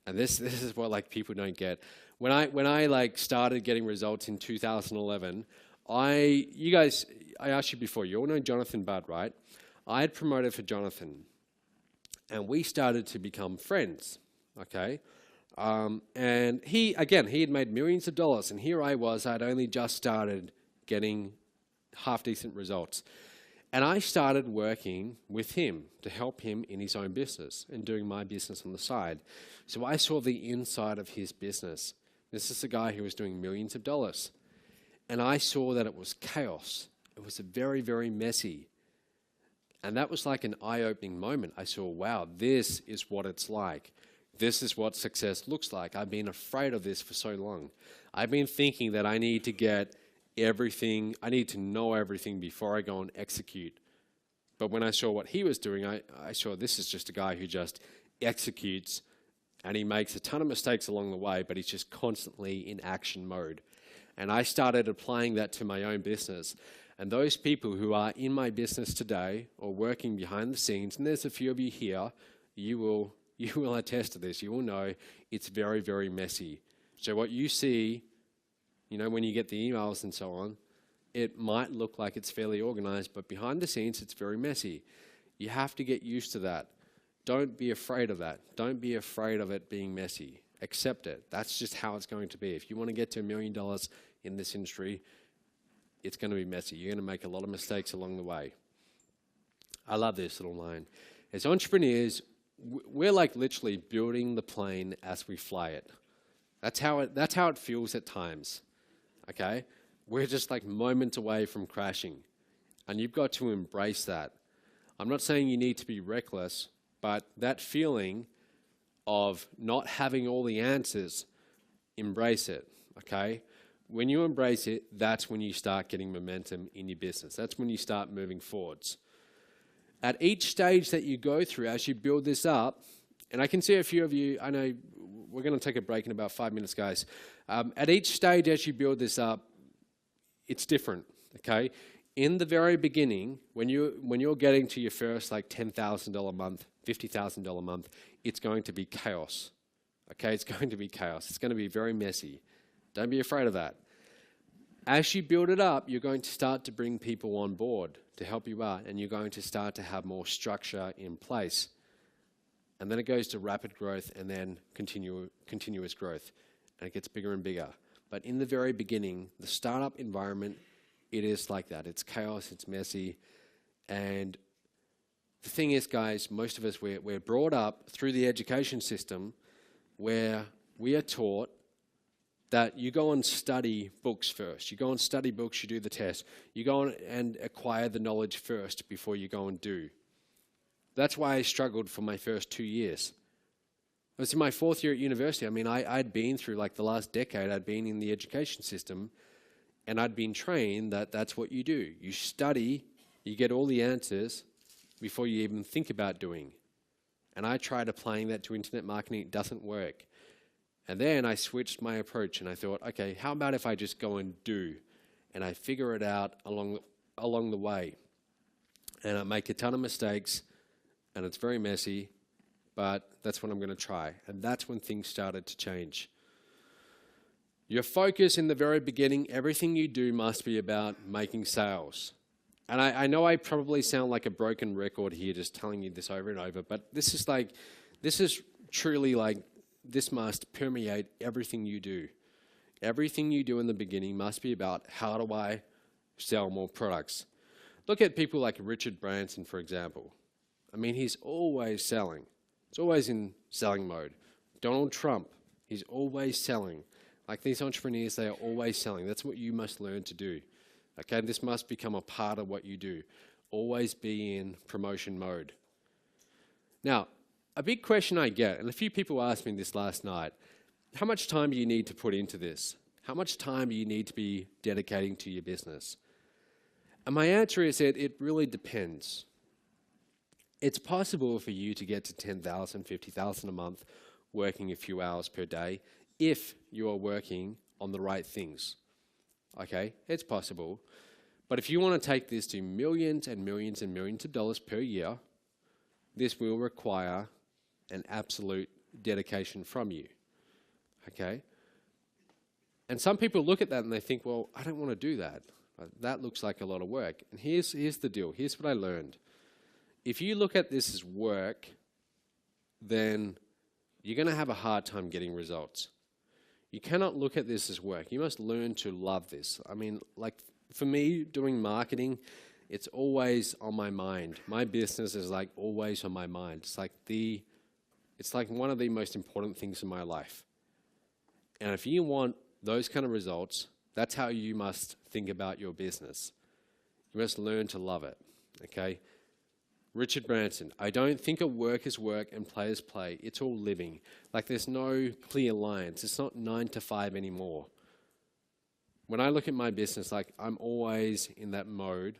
Speaker 1: And this is what like people don't get. When I like started getting results in 2011, I asked you before, you all know Jonathan Budd, right? I had promoted for Jonathan, and we started to become friends, okay? And he had made millions of dollars, and here I was, I'd only just started getting half-decent results. And I started working with him to help him in his own business and doing my business on the side. So I saw the inside of his business. This is a guy who was doing millions of dollars. And I saw that it was chaos. It was very, very messy. And that was like an eye-opening moment. I saw, wow, this is what it's like. This is what success looks like. I've been afraid of this for so long. I've been thinking that I need to get everything, I need to know everything before I go and execute. But when I saw what he was doing, I saw this is just a guy who just executes, and he makes a ton of mistakes along the way, but he's just constantly in action mode. And I started applying that to my own business. And those people who are in my business today or working behind the scenes, and there's a few of you here, you will attest to this. You will know it's very, very messy. So what you see, you know, when you get the emails and so on, it might look like it's fairly organized, but behind the scenes, it's very messy. You have to get used to that. Don't be afraid of that. Don't be afraid of it being messy. Accept it. That's just how it's going to be. If you want to get to $1 million in this industry, it's going to be messy. You're going to make a lot of mistakes along the way. I love this little line. As entrepreneurs, we're like literally building the plane as we fly it. That's how it feels at times. Okay? We're just like moments away from crashing. And you've got to embrace that. I'm not saying you need to be reckless, but that feeling of not having all the answers, embrace it. Okay? When you embrace it, that's when you start getting momentum in your business. That's when you start moving forwards. At each stage that you go through as you build this up, and I can see a few of you, I know we're going to take a break in about 5 minutes, guys. At each stage as you build this up, it's different, okay? In the very beginning, when you're getting to your first like $10,000 a month, $50,000 a month, it's going to be chaos, okay? It's going to be chaos. It's going to be very messy. Don't be afraid of that. As you build it up, you're going to start to bring people on board to help you out, and you're going to start to have more structure in place. And then it goes to rapid growth and then continuous growth, and it gets bigger and bigger. But in the very beginning, the startup environment, it is like that. It's chaos, it's messy, and the thing is, guys, most of us, we're brought up through the education system where we are taught that you go and study books first. You go and study books, you do the test. You go on and acquire the knowledge first before you go and do. That's why I struggled for my first 2 years. I was in my 4th year at university. I mean, I'd been through like the last decade, I'd been in the education system, and I'd been trained that that's what you do. You study, you get all the answers before you even think about doing. And I tried applying that to internet marketing, it doesn't work. And then I switched my approach and I thought, okay, how about if I just go and do? And I figure it out along the way. And I make a ton of mistakes, and it's very messy, but that's what I'm going to try. And that's when things started to change. Your focus in the very beginning, everything you do must be about making sales. And I know I probably sound like a broken record here just telling you this over and over, but this is truly like, this must permeate everything you do. Everything you do in the beginning must be about, how do I sell more products? Look at people like Richard Branson, for example. I mean, he's always selling. He's always in selling mode. Donald Trump, he's always selling. Like these entrepreneurs, they are always selling. That's what you must learn to do. Okay, this must become a part of what you do. Always be in promotion mode. Now, a big question I get, and a few people asked me this last night, how much time do you need to put into this? How much time do you need to be dedicating to your business? And my answer is that it really depends. It's possible for you to get to 10,000, 50,000 a month working a few hours per day if you are working on the right things. Okay, it's possible. But if you want to take this to millions and millions and millions of dollars per year, this will require an absolute dedication from you. Okay? And some people look at that and they think, well, I don't want to do that. That looks like a lot of work. And here's the deal. Here's what I learned. If you look at this as work, then you're going to have a hard time getting results. You cannot look at this as work. You must learn to love this. I mean, like for me, doing marketing, it's always on my mind. My business is like always on my mind. It's like one of the most important things in my life. And if you want those kind of results, that's how you must think about your business. You must learn to love it, okay? Richard Branson, I don't think of work as work and play as play. It's all living. Like there's no clear lines. It's not 9 to 5 anymore. When I look at my business, like I'm always in that mode,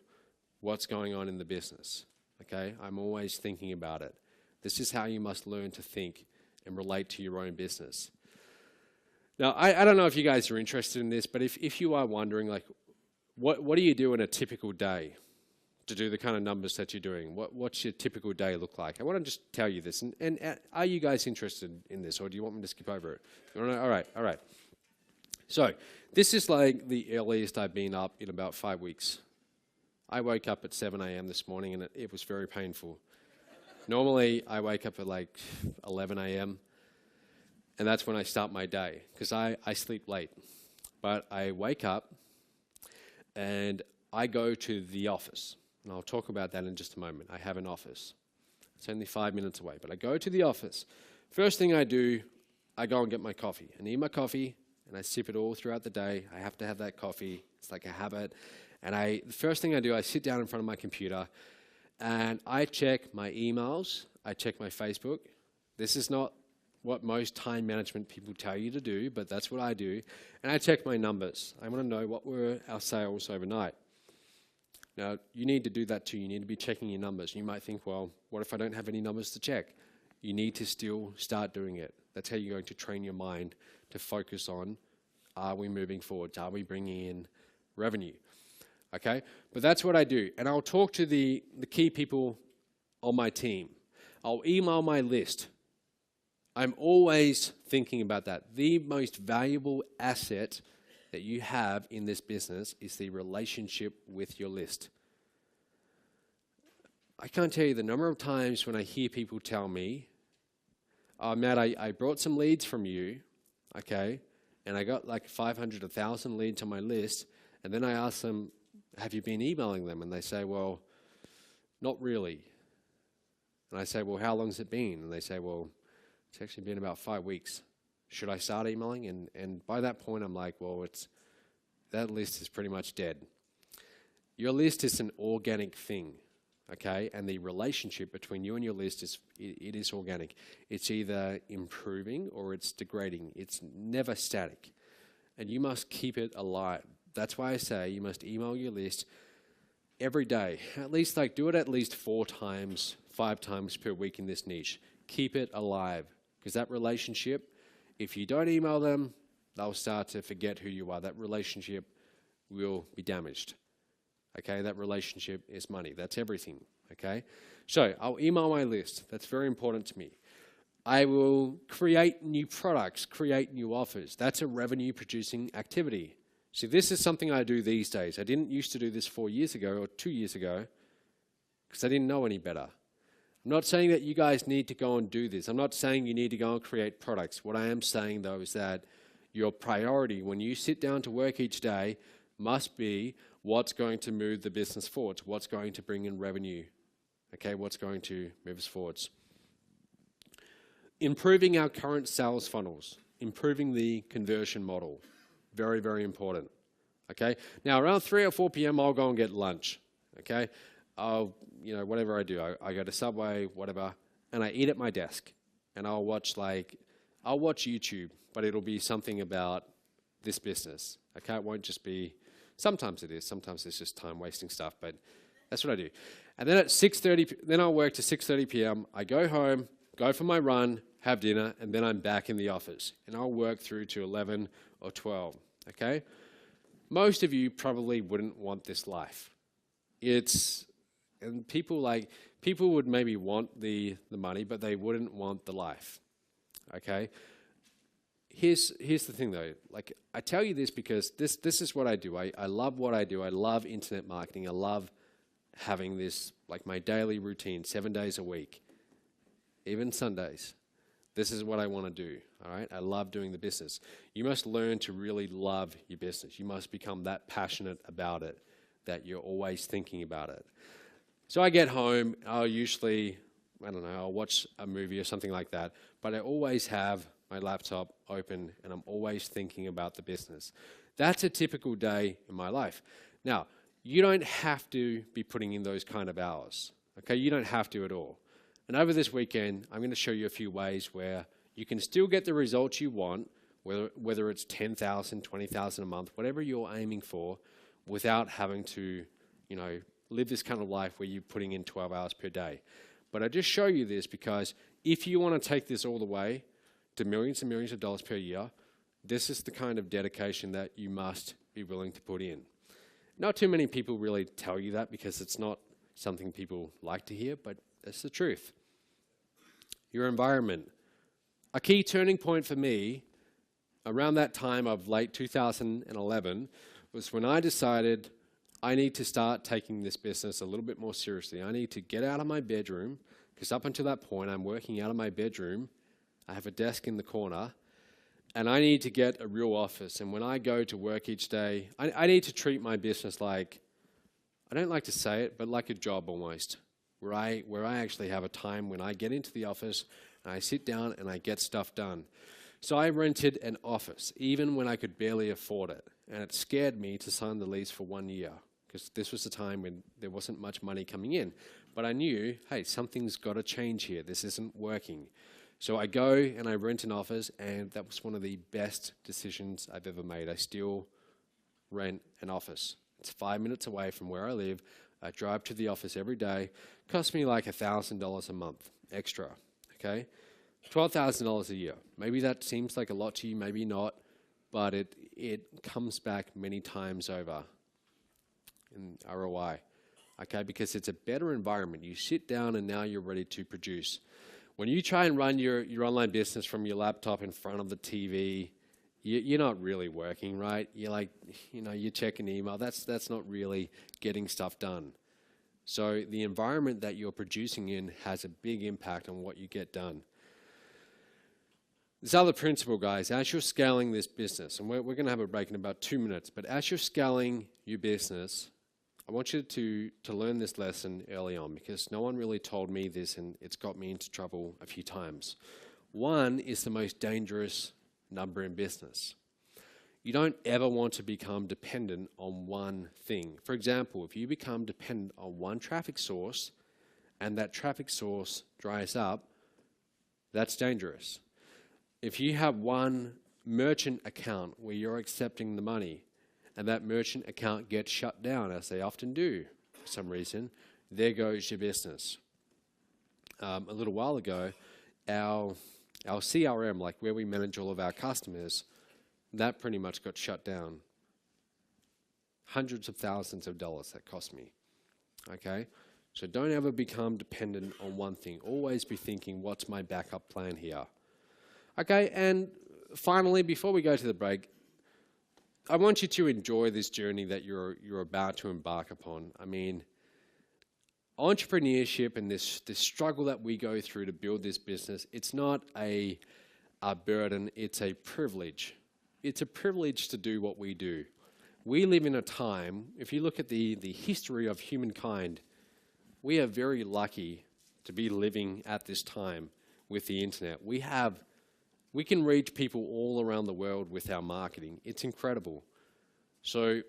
Speaker 1: what's going on in the business, okay? I'm always thinking about it. This is how you must learn to think and relate to your own business. Now, I don't know if you guys are interested in this, but if you are wondering, like, what do you do in a typical day to do the kind of numbers that you're doing? What's your typical day look like? I want to just tell you this. And are you guys interested in this, or do you want me to skip over it? All right. So this is like the earliest I've been up in about 5 weeks. I woke up at 7 a.m. this morning, and it was very painful. Normally, I wake up at like 11 a.m., and that's when I start my day, because I sleep late. But I wake up, and I go to the office. And I'll talk about that in just a moment. I have an office. It's only 5 minutes away, but I go to the office. First thing I do, I go and get my coffee. I need my coffee, and I sip it all throughout the day. I have to have that coffee. It's like a habit. And the first thing I do, I sit down in front of my computer, and I check my emails. I check my Facebook. This is not what most time management people tell you to do, but that's what I do. And I check my numbers. I want to know what were our sales overnight. Now, you need to do that too. You need to be checking your numbers. You might think, well, what if I don't have any numbers to check? You need to still start doing it. That's how you're going to train your mind to focus on, are we moving forward? Are we bringing in revenue? Okay? But that's what I do. And I'll talk to the key people on my team. I'll email my list. I'm always thinking about that. The most valuable asset that you have in this business is the relationship with your list. I can't tell you the number of times when I hear people tell me, oh, Matt, I brought some leads from you, okay, and I got like 500, 1,000 leads on my list, and then I ask them, have you been emailing them? And they say, well, not really. And I say, well, how long's it been? And they say, well, it's actually been about 5 weeks. should I start emailing? And by that point, I'm like, well, that list is pretty much dead. Your list is an organic thing, okay? And the relationship between you and your list it is organic. It's either improving or it's degrading. It's never static. And you must keep it alive. That's why I say you must email your list every day. At least do it at least 4 times, 5 times per week in this niche. Keep it alive, because that relationship, if you don't email them, they'll start to forget who you are. That relationship will be damaged. Okay, that relationship is money. That's everything. Okay, so I'll email my list. That's very important to me. I will create new products, create new offers. That's a revenue producing activity. See, this is something I do these days. I didn't used to do this 4 years ago or 2 years ago because I didn't know any better. I'm not saying that you guys need to go and do this. I'm not saying you need to go and create products. What I am saying, though, is that your priority when you sit down to work each day must be what's going to move the business forwards, what's going to bring in revenue, okay, what's going to move us forwards. Improving our current sales funnels, improving the conversion model, very, very important, okay? Now, around 3 or 4 p.m., I'll go and get lunch, okay? Whatever I do, I go to Subway, whatever, and I eat at my desk, and I'll watch YouTube, but it'll be something about this business, okay? It won't just be, sometimes it is, sometimes it's just time-wasting stuff, but that's what I do. And then at 6:30, then I'll work to 6:30 p.m., I go home, go for my run, have dinner, and then I'm back in the office, and I'll work through to 11 or 12, okay? Most of you probably wouldn't want this life. And people would maybe want the money, but they wouldn't want the life, okay? Here's the thing, though. I tell you this because this is what I do. I love what I do. I love internet marketing. I love having this, my daily routine, 7 days a week, even Sundays. This is what I want to do, all right? I love doing the business. You must learn to really love your business. You must become that passionate about it that you're always thinking about it. So I get home, I'll usually, I'll watch a movie or something like that, but I always have my laptop open and I'm always thinking about the business. That's a typical day in my life. Now, you don't have to be putting in those kind of hours, okay? You don't have to at all. And over this weekend, I'm going to show you a few ways where you can still get the results you want, whether it's 10,000, 20,000 a month, whatever you're aiming for, without having to, live this kind of life where you're putting in 12 hours per day. But I just show you this because if you want to take this all the way to millions and millions of dollars per year, this is the kind of dedication that you must be willing to put in. Not too many people really tell you that because it's not something people like to hear, but that's the truth. Your environment. A key turning point for me around that time of late 2011 was when I decided I need to start taking this business a little bit more seriously. I need to get out of my bedroom, because up until that point, I'm working out of my bedroom. I have a desk in the corner, and I need to get a real office. And when I go to work each day, I need to treat my business like, I don't like to say it, but like a job almost, where I actually have a time when I get into the office, and I sit down and I get stuff done. So I rented an office, even when I could barely afford it. And it scared me to sign the lease for 1 year, because this was a time when there wasn't much money coming in. But I knew, hey, something's got to change here. This isn't working. So I go and I rent an office, and that was one of the best decisions I've ever made. I still rent an office. It's 5 minutes away from where I live. I drive to the office every day. It costs me like $1,000 a month extra, okay? $12,000 a year. Maybe that seems like a lot to you, maybe not, but it comes back many times over in ROI, okay? Because it's a better environment. You sit down and now you're ready to produce. When you try and run your online business from your laptop in front of the TV, you're not really working, right? You're you're checking email. That's not really getting stuff done. So the environment that you're producing in has a big impact on what you get done. This other principle, guys, as you're scaling this business, and we're going to have a break in about 2 minutes, but as you're scaling your business, I want you to learn this lesson early on, because no one really told me this, and it's got me into trouble a few times. One is the most dangerous number in business. You don't ever want to become dependent on one thing. For example, if you become dependent on one traffic source and that traffic source dries up, that's dangerous. If you have one merchant account where you're accepting the money and that merchant account gets shut down, as they often do for some reason, there goes your business. A little while ago, our CRM, like where we manage all of our customers, that pretty much got shut down. Hundreds of thousands of dollars that cost me. Okay? So don't ever become dependent on one thing. Always be thinking, what's my backup plan here? Okay, and finally, before we go to the break, I want you to enjoy this journey that you're about to embark upon. I mean, entrepreneurship and this struggle that we go through to build this business, it's not a burden, it's a privilege. It's a privilege to do what we do. We live in a time, if you look at the history of humankind, we are very lucky to be living at this time with the internet. We can reach people all around the world with our marketing. It's incredible. So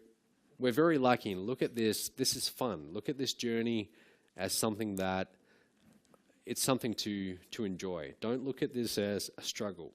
Speaker 1: we're very lucky, and look at this. This is fun. Look at this journey as something that it's something to enjoy. Don't look at this as a struggle.